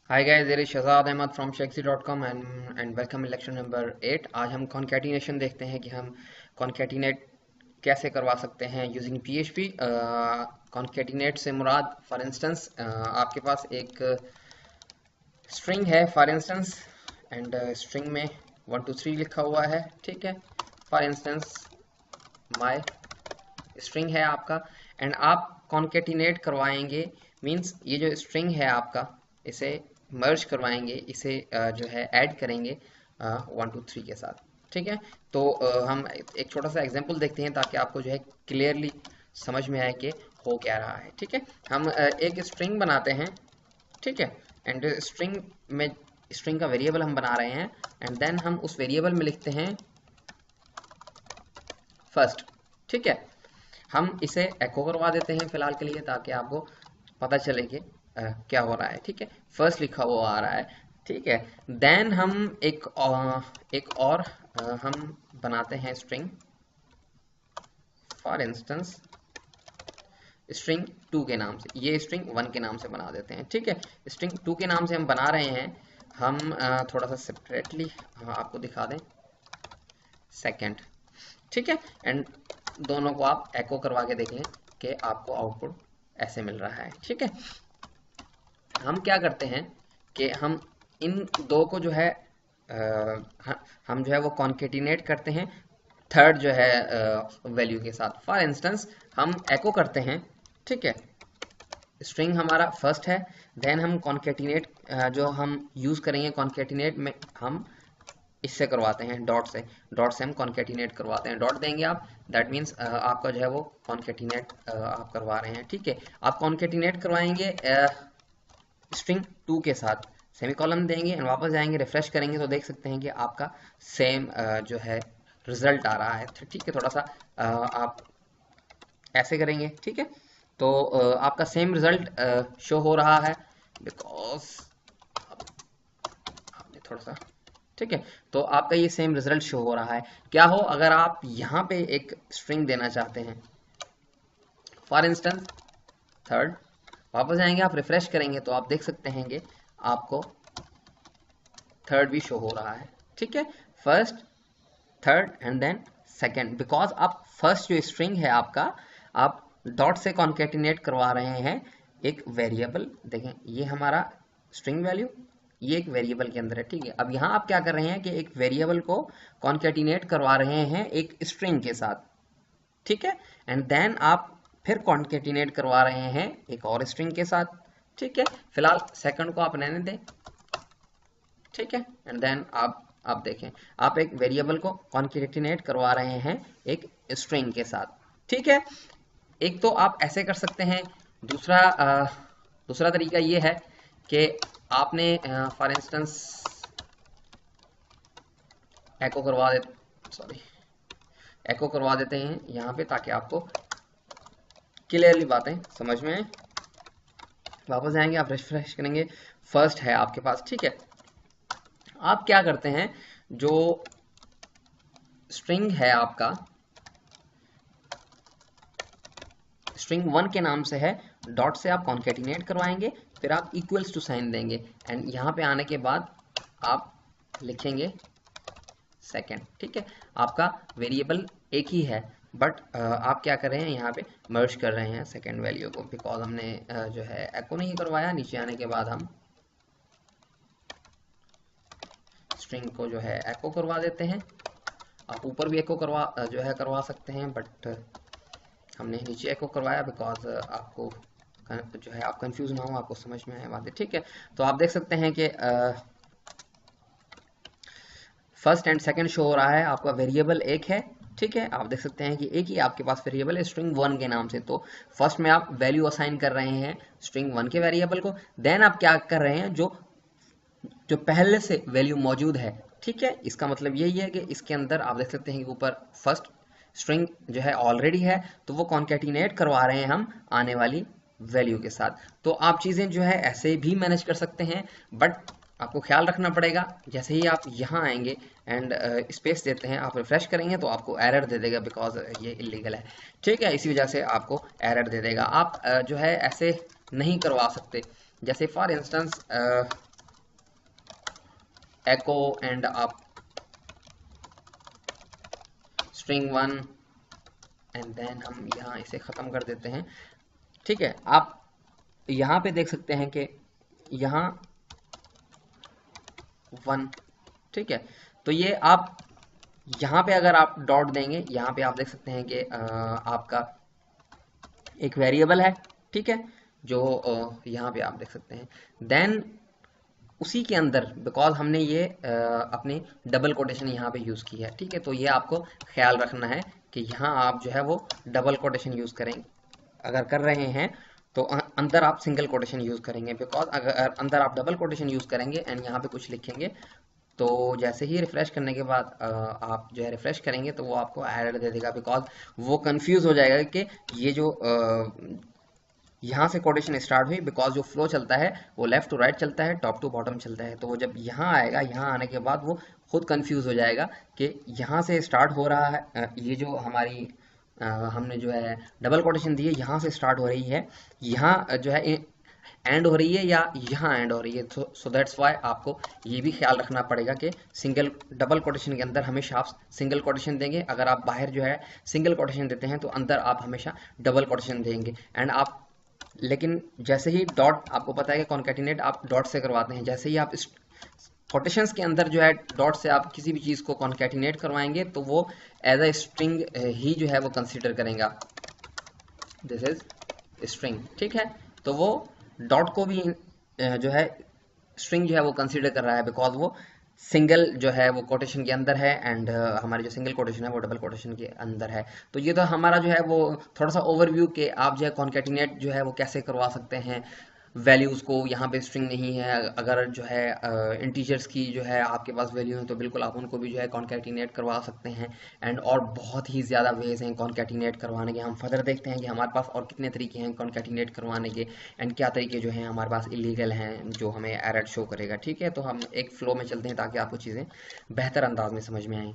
Hi guys, there is Shahzad Ahmad from shexy.com and welcome in lecture number 8। आज हम concatenation देखते हैं कि हम कॉन्कैटिनेट कैसे करवा सकते हैं यूजिंग PHP। कॉन्कैटिनेट से मुराद फॉर इंस्टेंस आपके पास एक स्ट्रिंग है फॉर इंस्टेंस एंड स्ट्रिंग में 1 2 3 लिखा हुआ है। ठीक है, फॉर इंस्टेंस माय स्ट्रिंग है आपका एंड आप कॉन्केटिनेट करवाएंगे। मींस ये जो स्ट्रिंग है आपका, इसे मर्ज करवाएंगे, इसे जो है ऐड करेंगे 1 2 3 के साथ। ठीक है, तो हम एक छोटा सा एग्जांपल देखते हैं ताकि आपको जो है क्लियरली समझ में आए कि हो क्या रहा है। ठीक है, हम एक स्ट्रिंग बनाते हैं। ठीक है, एंड स्ट्रिंग का वेरिएबल हम बना रहे हैं एंड देन हम उस वेरिएबल में लिखते हैं फर्स्ट। ठीक है, हम इसे एको करवा देते हैं फिलहाल के लिए ताकि आपको पता चले कि क्या हो रहा है। ठीक है, फर्स्ट लिखा हुआ आ रहा है। ठीक है, देन हम एक और हम बनाते हैं स्ट्रिंग फॉर इंस्टेंस स्ट्रिंग 2 के नाम से। ये स्ट्रिंग 1 के नाम से बना देते हैं। ठीक है, स्ट्रिंग 2 के नाम से हम बना रहे हैं। हम थोड़ा सा सेपरेटली आपको दिखा दें सेकेंड। ठीक है, एंड दोनों को आप एको करवा के देख लें कि आपको आउटपुट ऐसे मिल रहा है। ठीक है, हम क्या करते हैं कि हम इन दो को जो है हम जो है वो कॉन्केटिनेट करते हैं थर्ड जो है वैल्यू के साथ। फॉर इंस्टेंस हम एको करते हैं। ठीक है, स्ट्रिंग हमारा फर्स्ट है, देन हम कॉन्केटिनेट जो हम यूज़ करेंगे कॉन्केटिनेट में हम इससे करवाते हैं डॉट से हम कॉन्केटिनेट करवाते हैं। डॉट देंगे आप, दैट मीन्स आपका जो है वो कॉन्केटिनेट आप करवा रहे हैं। ठीक है, आप कॉन्केटिनेट करवाएंगे स्ट्रिंग 2 के साथ, सेमीकोलन देंगे एंड वापस जाएंगे, रिफ्रेश करेंगे तो देख सकते हैं कि आपका सेम जो है रिजल्ट आ रहा है। ठीक है, थोड़ा सा आप ऐसे करेंगे। ठीक है, तो आपका सेम रिजल्ट शो हो रहा है बिकॉज आपने थोड़ा सा। ठीक है, तो आपका ये सेम रिजल्ट शो हो रहा है। क्या हो अगर आप यहाँ पे एक स्ट्रिंग देना चाहते हैं फॉर इंस्टेंस थर्ड, वापस जाएंगे, आप रिफ्रेश करेंगे तो आप देख सकते हैं कि आपको थर्ड भी शो हो रहा है। ठीक है, first third and then second, because आप फर्स्ट जो स्ट्रिंग है आपका आप डॉट से कॉन्केटिनेट करवा रहे हैं एक वेरिएबल। देखें, ये हमारा स्ट्रिंग वैल्यू, ये एक वेरिएबल के अंदर है। ठीक है, अब यहाँ आप क्या कर रहे हैं कि एक वेरिएबल को कॉन्केटिनेट करवा रहे हैं एक स्ट्रिंग के साथ। ठीक है, एंड देन आप फिर कॉन्केटिनेट करवा रहे हैं एक और स्ट्रिंग के साथ। ठीक है, फिलहाल सेकंड को आप रहने दें। ठीक है, एंड देन आप देखें, आप एक वेरिएबल को कॉन्केटिनेट करवा रहे हैं एक स्ट्रिंग के साथ। ठीक है, एक तो आप ऐसे कर सकते हैं। दूसरा तरीका ये है कि आपने फॉर इंस्टेंस एको करवा दे सॉरी एको करवा देते हैं यहाँ पे ताकि आपको क्लियरली बातें समझ में आए। वापस जाएंगे, आप रिफ्रेश करेंगे, फर्स्ट है आपके पास। ठीक है, आप क्या करते हैं, जो स्ट्रिंग है आपका स्ट्रिंग 1 के नाम से है, डॉट से आप कॉन्केटिनेट करवाएंगे, फिर आप इक्वल्स टू साइन देंगे एंड यहाँ पे आने के बाद आप लिखेंगे सेकेंड। ठीक है, आपका वेरिएबल एक ही है बट आप क्या कर रहे हैं, यहाँ पे मर्ज कर रहे हैं सेकेंड वैल्यू को, बिकॉज हमने जो है एको नहीं करवाया। नीचे आने के बाद हम स्ट्रिंग को जो है एको करवा देते हैं। आप ऊपर भी एको करवा सकते हैं बट हमने नीचे एको करवाया बिकॉज आपको जो है आप कंफ्यूज ना हो, आपको समझ में आए बातें। ठीक है, तो आप देख सकते हैं कि फर्स्ट एंड सेकंड शो हो रहा है, आपका वेरिएबल एक है। ठीक है, आप देख सकते हैं कि एक ही आपके पास वेरिएबल है स्ट्रिंग 1 के नाम से। तो फर्स्ट में आप वैल्यू असाइन कर रहे हैं स्ट्रिंग 1 के वेरिएबल को, देन आप क्या कर रहे हैं, जो जो पहले से वैल्यू मौजूद है। ठीक है, इसका मतलब यही है कि इसके अंदर आप देख सकते हैं कि ऊपर फर्स्ट स्ट्रिंग जो है ऑलरेडी है, तो वो कॉन्केटिनेट करवा रहे हैं हम आने वाली वैल्यू के साथ। तो आप चीज़ें जो है ऐसे भी मैनेज कर सकते हैं बट आपको ख्याल रखना पड़ेगा, जैसे ही आप यहाँ आएंगे एंड स्पेस देते हैं, आप रिफ्रेश करेंगे तो आपको एरर दे देगा बिकॉज ये इलीगल है। ठीक है, इसी वजह से आपको एरर दे देगा। आप जो है ऐसे नहीं करवा सकते। जैसे फॉर इंस्टेंस echo and आप string 1 एंड देन हम यहाँ इसे ख़त्म कर देते हैं। ठीक है, आप यहाँ पे देख सकते हैं कि यहाँ 1, ठीक है, तो ये आप यहाँ पे अगर आप डॉट देंगे, यहाँ पे आप देख सकते हैं कि आपका एक वेरिएबल है, ठीक है, जो यहाँ पे आप देख सकते हैं। देन उसी के अंदर बिकॉज हमने ये अपनी डबल कोटेशन यहाँ पे यूज़ की है, ठीक है, तो ये आपको ख्याल रखना है कि यहाँ आप जो है वो डबल कोटेशन यूज़ करेंगे। अगर कर रहे हैं तो अंदर आप सिंगल कोटेशन यूज़ करेंगे, बिकॉज अगर अंदर आप डबल कोटेशन यूज़ करेंगे एंड यहाँ पे कुछ लिखेंगे तो जैसे ही रिफ्रेश करने के बाद आप जो है रिफ्रेश करेंगे तो वो आपको एरर दे देगा, बिकॉज वो कंफ्यूज हो जाएगा कि ये जो यहाँ से कोटेशन स्टार्ट हुई, बिकॉज जो फ्लो चलता है वो लेफ्ट टू राइट चलता है, टॉप टू बॉटम चलता है, तो वो जब यहाँ आएगा, यहाँ आने के बाद वो खुद कंफ्यूज हो जाएगा कि यहाँ से स्टार्ट हो रहा है, ये जो हमारी हमने जो है डबल कोटेशन दी है यहाँ से स्टार्ट हो रही है, यहाँ जो है एंड हो रही है या यहाँ एंड हो रही है। सो दैट्स वाई आपको ये भी ख्याल रखना पड़ेगा कि सिंगल डबल कोटेशन के अंदर हमेशा आप सिंगल कोटेशन देंगे, अगर आप बाहर जो है सिंगल कोटेशन देते हैं तो अंदर आप हमेशा डबल कोटेशन देंगे। एंड आप लेकिन जैसे ही डॉट, आपको पता है कि कॉन्कैटिनेट आप डॉट से करवाते हैं, जैसे ही आप इस कोटेशंस के अंदर जो है डॉट से आप किसी भी चीज़ को कॉन्कैटिनेट करवाएंगे तो वो एज अ स्ट्रिंग ही जो है वो कंसीडर करेगा, दिस इज स्ट्रिंग, ठीक है, तो वो डॉट को भी जो है स्ट्रिंग जो है वो कंसीडर कर रहा है, बिकॉज वो सिंगल जो है वो कोटेशन के अंदर है एंड हमारी जो सिंगल कोटेशन है वो डबल कोटेशन के अंदर है। तो ये तो हमारा जो है वो थोड़ा सा ओवरव्यू के आप जो है कॉन्कैटिनेट जो है वो कैसे करवा सकते हैं वैल्यूज़ को। यहाँ पे स्ट्रिंग नहीं है, अगर जो है इंटीजर्स की जो है आपके पास वैल्यू है तो बिल्कुल आप उनको भी जो है कॉन्कैटिनेट करवा सकते हैं। एंड और बहुत ही ज़्यादा वेज हैं कॉन्कैटिनेट करवाने के। हम फर्दर देखते हैं कि हमारे पास और कितने तरीके हैं कॉन्कैटिनेट करवाने के एंड क्या तरीके जो हैं हमारे पास इलीगल हैं जो हमें एरर शो करेगा। ठीक है, तो हम एक फ्लो में चलते हैं ताकि आपको चीज़ें बेहतर अंदाज में समझ में आएँ।